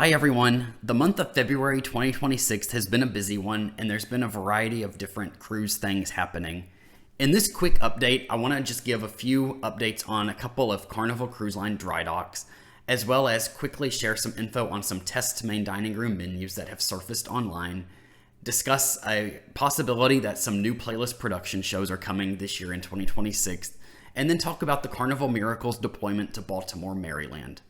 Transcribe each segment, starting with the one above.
Hi everyone. The month of February 2026 has been a busy one, and there's been a variety of different cruise things happening. In this quick update, I want to just give a few updates on a couple of Carnival Cruise Line Drydocks, as well as quickly share some info on some test main dining room menus that have surfaced online, discuss a possibility that some new playlist production shows are coming this year in 2026, and then talk about the Carnival Miracles deployment to Baltimore, Maryland.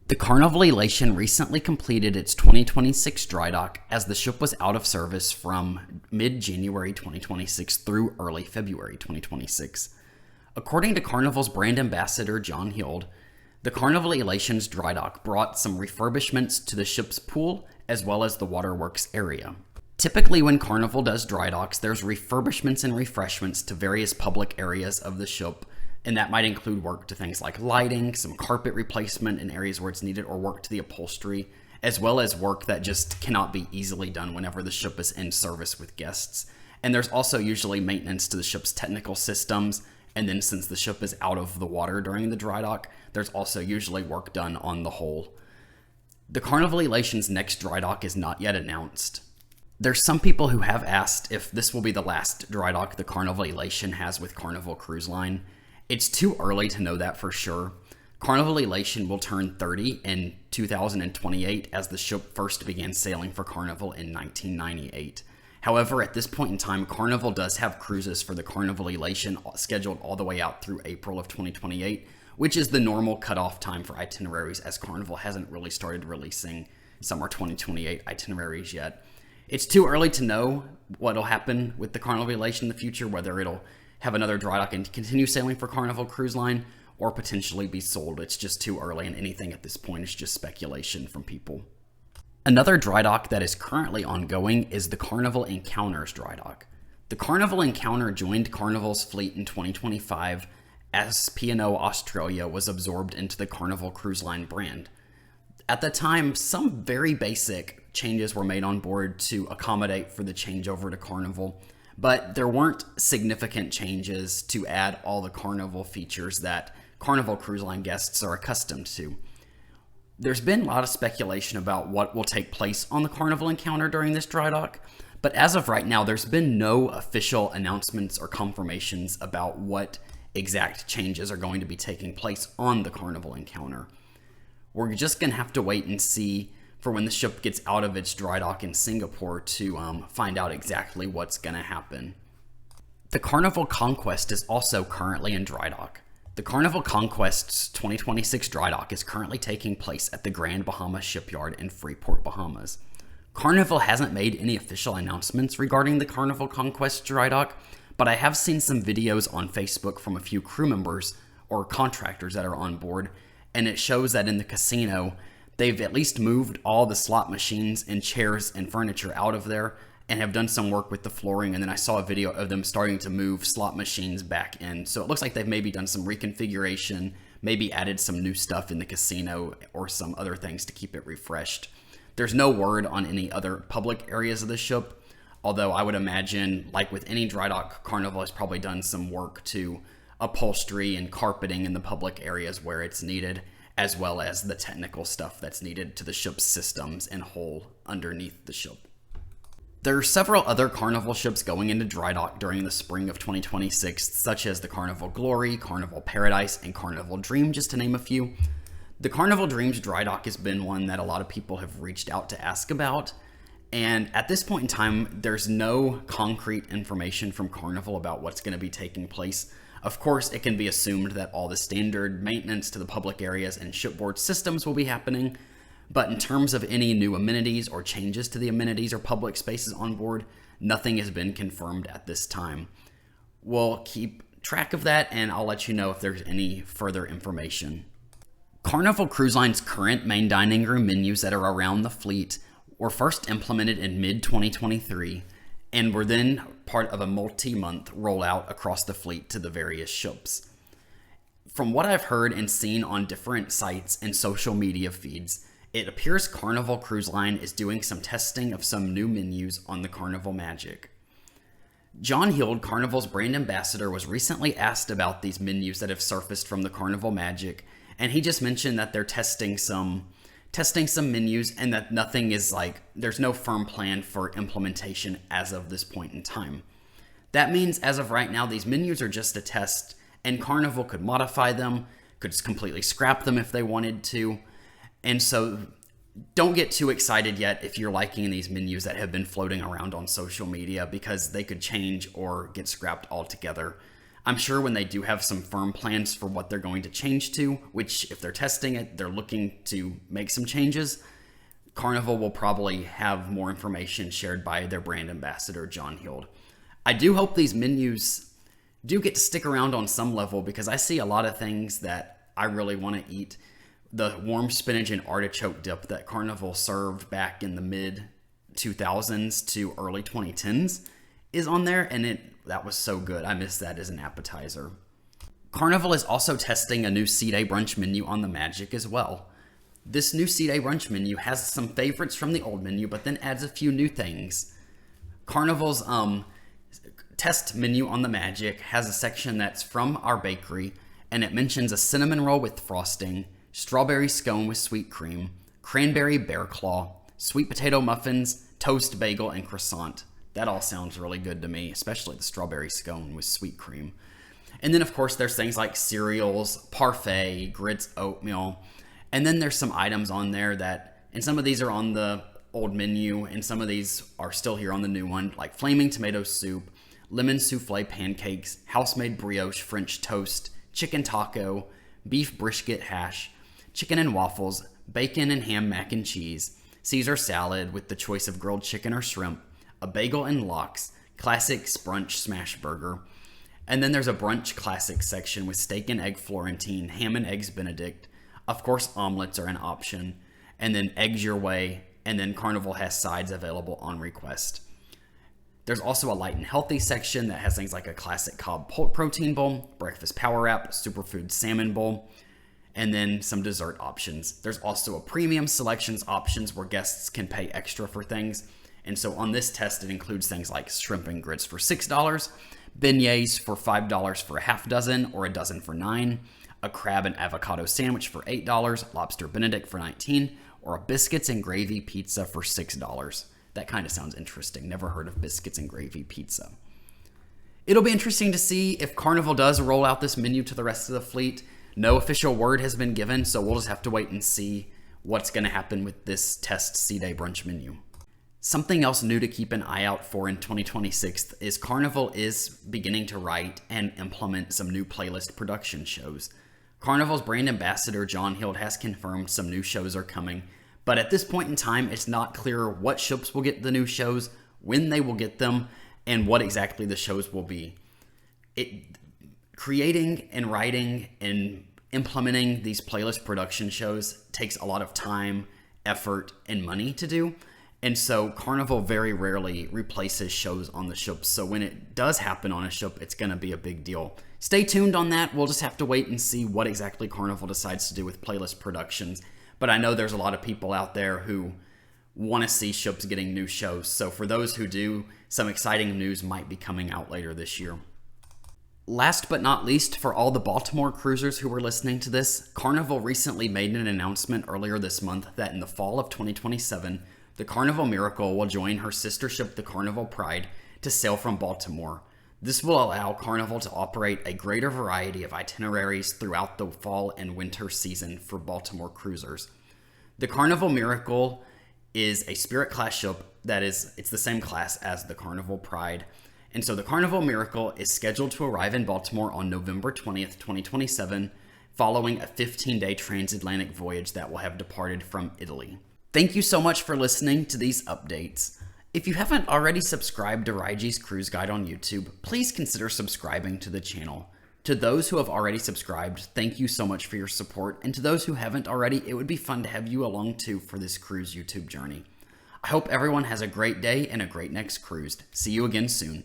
The Carnival Elation recently completed its 2026 dry dock as the ship was out of service from mid-January 2026 through early February 2026. According to Carnival's brand ambassador John Hild, the Carnival Elation's dry dock brought some refurbishments to the ship's pool as well as the waterworks area. Typically when Carnival does dry docks, there's refurbishments and refreshments to various public areas of the ship, and that might include work to things like lighting, some carpet replacement in areas where it's needed, or work to the upholstery, as well as work that just cannot be easily done whenever the ship is in service with guests. And there's also usually maintenance to the ship's technical systems, and then since the ship is out of the water during the dry dock, there's also usually work done on the hull. The Carnival Elation's next dry dock is not yet announced. There's some people who have asked if this will be the last dry dock the Carnival Elation has with Carnival Cruise Line. It's too early to know that for sure. Carnival Elation will turn 30 in 2028 as the ship first began sailing for Carnival in 1998. However, at this point in time, Carnival does have cruises for the Carnival Elation scheduled all the way out through April of 2028, which is the normal cutoff time for itineraries, as Carnival hasn't really started releasing summer 2028 itineraries yet. It's too early to know what'll happen with the Carnival Elation in the future, whether it'll have another dry dock and continue sailing for Carnival Cruise Line, or potentially be sold. It's just too early, and anything at this point is just speculation from people. Another dry dock that is currently ongoing is the Carnival Encounters dry dock. The Carnival Encounter joined Carnival's fleet in 2025 as P&O Australia was absorbed into the Carnival Cruise Line brand. At the time, some very basic changes were made on board to accommodate for the changeover to Carnival, but there weren't significant changes to add all the Carnival features that Carnival Cruise Line guests are accustomed to. There's been a lot of speculation about what will take place on the Carnival Encounter during this dry dock, but as of right now, there's been no official announcements or confirmations about what exact changes are going to be taking place on the Carnival Encounter. We're just going to have to wait and see for when the ship gets out of its dry dock in Singapore to find out exactly what's going to happen. The Carnival Conquest is also currently in dry dock. The Carnival Conquest's 2026 dry dock is currently taking place at the Grand Bahama Shipyard in Freeport, Bahamas. Carnival hasn't made any official announcements regarding the Carnival Conquest dry dock, but I have seen some videos on Facebook from a few crew members or contractors that are on board, and it shows that in the casino, they've at least moved all the slot machines and chairs and furniture out of there and have done some work with the flooring. And then I saw a video of them starting to move slot machines back in. So it looks like they've maybe done some reconfiguration, maybe added some new stuff in the casino or some other things to keep it refreshed. There's no word on any other public areas of the ship, although I would imagine, like with any dry dock, Carnival has probably done some work to upholstery and carpeting in the public areas where it's needed, as well as the technical stuff that's needed to the ship's systems and hull underneath the ship. There are several other Carnival ships going into dry dock during the spring of 2026, such as the Carnival Glory, Carnival Paradise, and Carnival Dream, just to name a few. The Carnival Dream's dry dock has been one that a lot of people have reached out to ask about, and at this point in time, there's no concrete information from Carnival about what's going to be taking place. Of course, it can be assumed that all the standard maintenance to the public areas and shipboard systems will be happening, but in terms of any new amenities or changes to the amenities or public spaces on board, nothing has been confirmed at this time. We'll keep track of that, and I'll let you know if there's any further information. Carnival Cruise Line's current main dining room menus that are around the fleet were first implemented in mid-2023, and were then part of a multi-month rollout across the fleet to the various ships. From what I've heard and seen on different sites and social media feeds, it appears Carnival Cruise Line is doing some testing of some new menus on the Carnival Magic. John Hild, Carnival's brand ambassador, was recently asked about these menus that have surfaced from the Carnival Magic, and he just mentioned that they're testing some testing some menus, and that nothing is there's no firm plan for implementation as of this point in time. That means as of right now, these menus are just a test, and Carnival could modify them, could just completely scrap them if they wanted to. And so don't get too excited yet if you're liking these menus that have been floating around on social media, because they could change or get scrapped altogether. I'm sure when they do have some firm plans for what they're going to change to, which if they're testing it, they're looking to make some changes, Carnival will probably have more information shared by their brand ambassador, John Hield. I do hope these menus do get to stick around on some level, because I see a lot of things that I really want to eat. The warm spinach and artichoke dip that Carnival served back in the mid 2000s to early 2010s is on there, and that was so good. I miss that as an appetizer. Carnival is also testing a new C-Day brunch menu on the Magic as well. This new C-Day brunch menu has some favorites from the old menu, but then adds a few new things. Carnival's test menu on the Magic has a section that's from our bakery, and it mentions a cinnamon roll with frosting, strawberry scone with sweet cream, cranberry bear claw, sweet potato muffins, toast bagel, and croissant. That all sounds really good to me, especially the strawberry scone with sweet cream. And then, of course, there's things like cereals, parfait, grits, oatmeal. And then there's some items on there that, and some of these are on the old menu, and some of these are still here on the new one, like flaming tomato soup, lemon souffle pancakes, house-made brioche French toast, chicken taco, beef brisket hash, chicken and waffles, bacon and ham mac and cheese, Caesar salad with the choice of grilled chicken or shrimp, a bagel and lox, classic brunch smash burger. And then there's a brunch classic section with steak and egg Florentine, ham and eggs Benedict. Of course, omelets are an option. And then eggs your way. And then Carnival has sides available on request. There's also a light and healthy section that has things like a classic Cobb protein bowl, breakfast power wrap, superfood salmon bowl, and then some dessert options. There's also a premium selections options where guests can pay extra for things. And so on this test, it includes things like shrimp and grits for $6, beignets for $5 for a half dozen or a dozen for $9, a crab and avocado sandwich for $8, lobster Benedict for $19, or a biscuits and gravy pizza for $6. That kind of sounds interesting. Never heard of biscuits and gravy pizza. It'll be interesting to see if Carnival does roll out this menu to the rest of the fleet. No official word has been given, so we'll just have to wait and see what's going to happen with this test C-Day brunch menu. Something else new to keep an eye out for in 2026 is Carnival is beginning to write and implement some new playlist production shows. Carnival's brand ambassador, John Hield, has confirmed some new shows are coming, but at this point in time, it's not clear what ships will get the new shows, when they will get them, and what exactly the shows will be. Creating and writing and implementing these playlist production shows takes a lot of time, effort, and money to do. And so Carnival very rarely replaces shows on the ship. So when it does happen on a ship, it's going to be a big deal. Stay tuned on that. We'll just have to wait and see what exactly Carnival decides to do with playlist productions. But I know there's a lot of people out there who want to see ships getting new shows. So for those who do, some exciting news might be coming out later this year. Last but not least, for all the Baltimore cruisers who were listening to this, Carnival recently made an announcement earlier this month that in the fall of 2027, the Carnival Miracle will join her sister ship, the Carnival Pride, to sail from Baltimore. This will allow Carnival to operate a greater variety of itineraries throughout the fall and winter season for Baltimore cruisers. The Carnival Miracle is a Spirit class ship it's the same class as the Carnival Pride. And so the Carnival Miracle is scheduled to arrive in Baltimore on November 20th, 2027, following a 15-day transatlantic voyage that will have departed from Italy. Thank you so much for listening to these updates. If you haven't already subscribed to Raiji's Cruise Guide on YouTube, please consider subscribing to the channel. To those who have already subscribed, thank you so much for your support, and to those who haven't already, it would be fun to have you along too for this cruise YouTube journey. I hope everyone has a great day and a great next cruise. See you again soon.